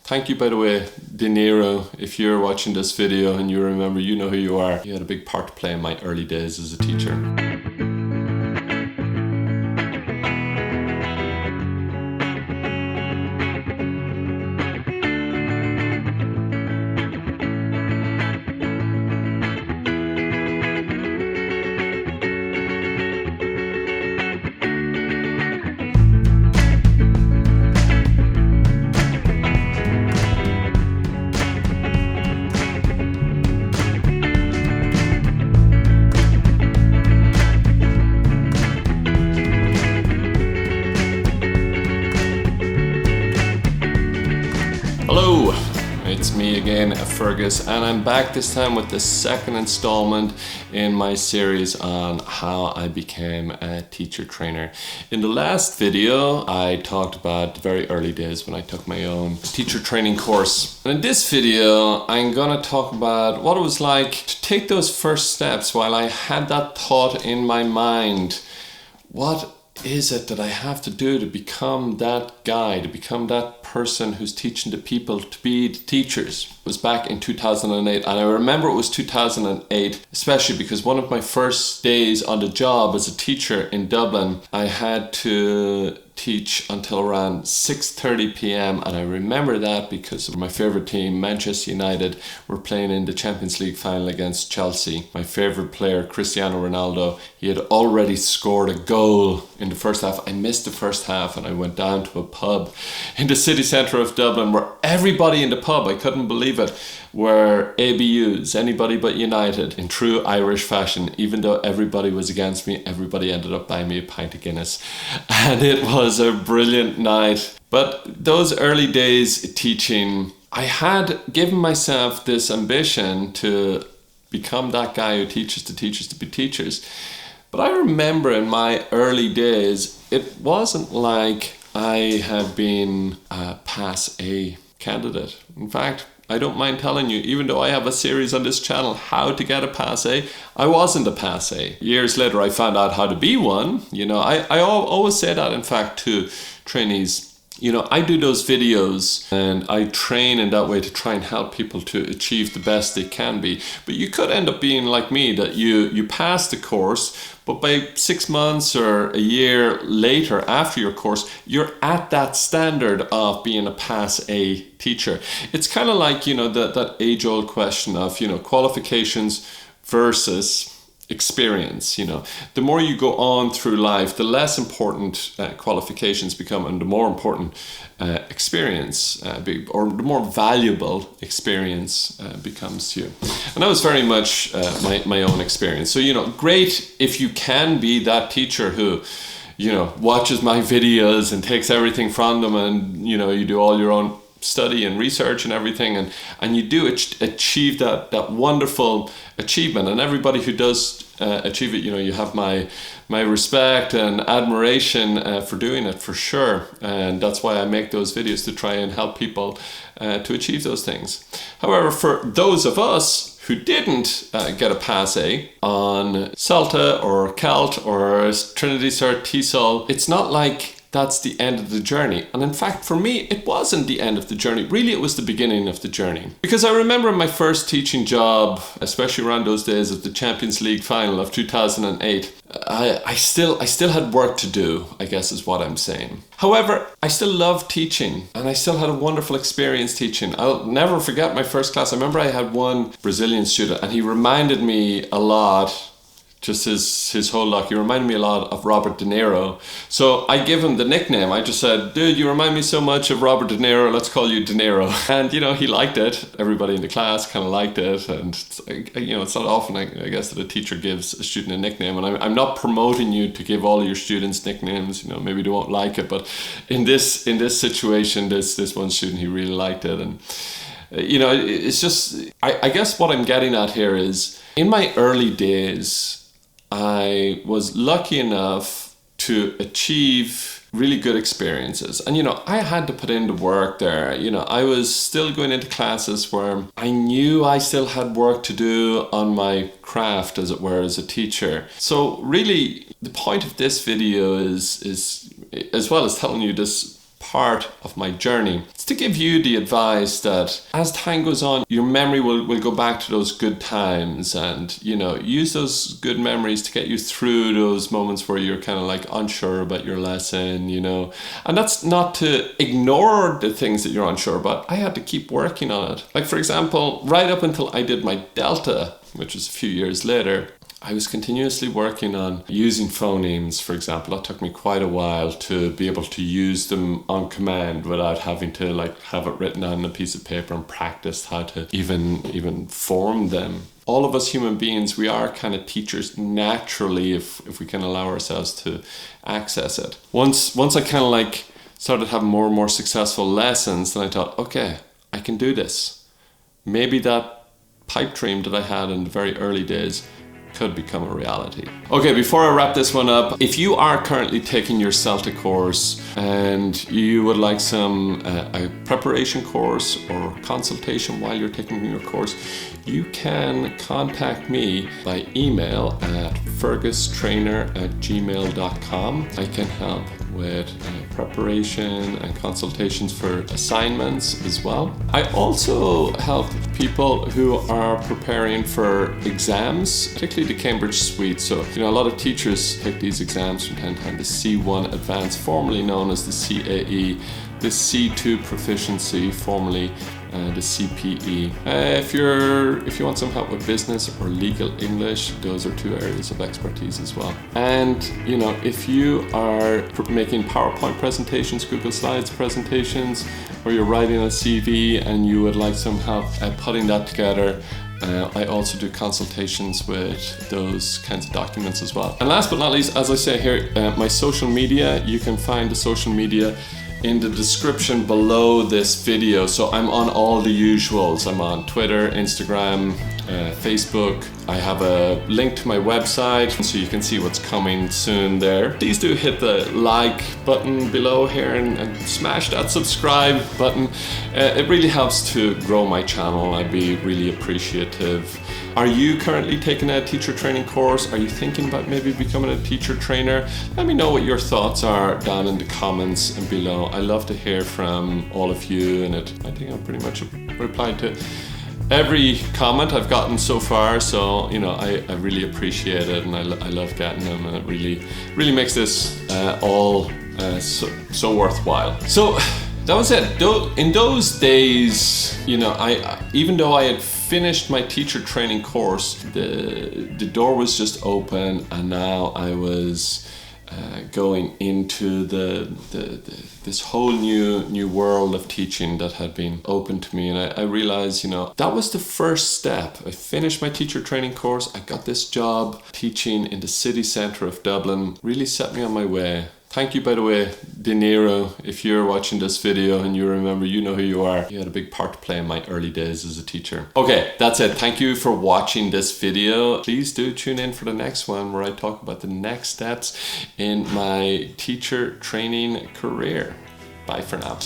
Thank you, by the way, DeNiro. If you're watching this video and you remember, you know who you are. You had a big part to play in my early days as a teacher. Hello, it's me again, Fergus, and I'm back this time with the second installment in my series on how I became a teacher trainer. In the last video, I talked about the very early days when I took my own teacher training course. And in this video, I'm gonna talk about what it was like to take those first steps while I had that thought in my mind. What is it that I have to do to become that guy, to become that person who's teaching the people to be the teachers? It was back in 2008, and I remember it was 2008 especially because one of my first days on the job as a teacher in Dublin, I had to teach until around 6:30 p.m. and I remember that because my favourite team, Manchester United, were playing in the Champions League final against Chelsea. My favourite player, Cristiano Ronaldo, he had already scored a goal in the first half. I missed the first half and I went down to a pub in the city centre of Dublin where everybody in the pub, I couldn't believe it, were ABUs, anybody but United, in true Irish fashion. Even though everybody was against me, everybody ended up buying me a pint of Guinness. And it was a brilliant night. But those early days teaching, I had given myself this ambition to become that guy who teaches the teachers to be teachers. But I remember in my early days, it wasn't like I had been a Pass A candidate. In fact, I don't mind telling you, even though I have a series on this channel, how to get a Pass A, I wasn't a Pass A. Years later, I found out how to be one. You know, I always say that, in fact, to trainees. You know, I do those videos and I train in that way to try and help people to achieve the best they can be. But you could end up being like me, that you pass the course, but by 6 months or a year later after your course, you're at that standard of being a Pass A teacher. It's kind of like, you know, that age-old question of, you know, qualifications versus experience. You know, the more you go on through life, the less important qualifications become, and the more important experience or the more valuable experience becomes to you. And that was very much my own experience. So, you know, great if you can be that teacher who, you know, watches my videos and takes everything from them, and, you know, you do all your own study and research and everything, and you do achieve that wonderful achievement. And everybody who does achieve it, you know, you have my respect and admiration for doing it, for sure. And that's why I make those videos, to try and help people to achieve those things. However, for those of us who didn't get a Pass A on CELTA or CELT or Trinity Cert TESOL, it's not like that's the end of the journey. And in fact, for me, it wasn't the end of the journey. Really, it was the beginning of the journey. Because I remember my first teaching job, especially around those days of the Champions League final of 2008, I still had work to do, I guess is what I'm saying. However, I still loved teaching, and I still had a wonderful experience teaching. I'll never forget my first class. I remember I had one Brazilian student, and he reminded me a lot, just his whole look, he reminded me a lot of Robert De Niro. So I gave him the nickname. I just said, dude, you remind me so much of Robert De Niro, let's call you DeNiro. And, you know, he liked it. Everybody in the class kind of liked it. And, you know, it's not often, I guess, that a teacher gives a student a nickname. And I'm not promoting you to give all your students nicknames. You know, maybe they won't like it. But in this situation, this one student, he really liked it. And, you know, it's just, I guess what I'm getting at here is, in my early days, I was lucky enough to achieve really good experiences. And, you know, I had to put in the work there. You know, I was still going into classes where I knew I still had work to do on my craft, as it were, as a teacher. So really, the point of this video is as well as telling you this part of my journey. It's to give you the advice that as time goes on, your memory will go back to those good times, and use those good memories to get you through those moments where you're kind of like unsure about your lesson, and that's not to ignore the things that you're unsure about. I had to keep working on it. Like, for example, right up until I did my Delta, which was a few years later, I was continuously working on using phonemes, for example. That took me quite a while to be able to use them on command without having to have it written on a piece of paper and practice how to even form them. All of us human beings, we are kind of teachers naturally if we can allow ourselves to access it. Once I kind of started having more and more successful lessons, then I thought, okay, I can do this. Maybe that pipe dream that I had in the very early days could become a reality. Okay, before I wrap this one up, if you are currently taking your CELTA course and you would like some a preparation course or consultation while you're taking your course, you can contact me by email at fergustrainer@gmail.com. I can help with preparation and consultations for assignments as well. I also help people who are preparing for exams, particularly the Cambridge Suite. So, a lot of teachers take these exams from time to time, the C1 Advanced, formerly known as the CAE, the C2 Proficiency, formerly the CPE. If you want some help with business or legal English, those are two areas of expertise as well. And if you are making PowerPoint presentations, Google Slides presentations, or you're writing a CV and you would like some help at putting that together, I also do consultations with those kinds of documents as well. And last but not least, as I say here, my social media, you can find the social media in the description below this video. So I'm on all the usuals. I'm on Twitter, Instagram, Facebook. I have a link to my website so you can see what's coming soon there. Please do hit the like button below here and smash that subscribe button. It really helps to grow my channel. I'd be really appreciative. Are you currently taking a teacher training course? Are you thinking about maybe becoming a teacher trainer? Let me know what your thoughts are down in the comments below. I love to hear from all of you, and I think I've pretty much replied to every comment I've gotten so far, so I really appreciate it, and I love getting them, and it really makes this all so worthwhile. So that was it. In those days, even though I had finished my teacher training course, the door was just open, and now I was going into this whole new world of teaching that had been open to me. And I realized, that was the first step. I finished my teacher training course. I got this job teaching in the city centre of Dublin. Really set me on my way. Thank you, by the way, DeNiro. If you're watching this video and you remember, you know who you are. You had a big part to play in my early days as a teacher. Okay, that's it. Thank you for watching this video. Please do tune in for the next one where I talk about the next steps in my teacher training career. Bye for now.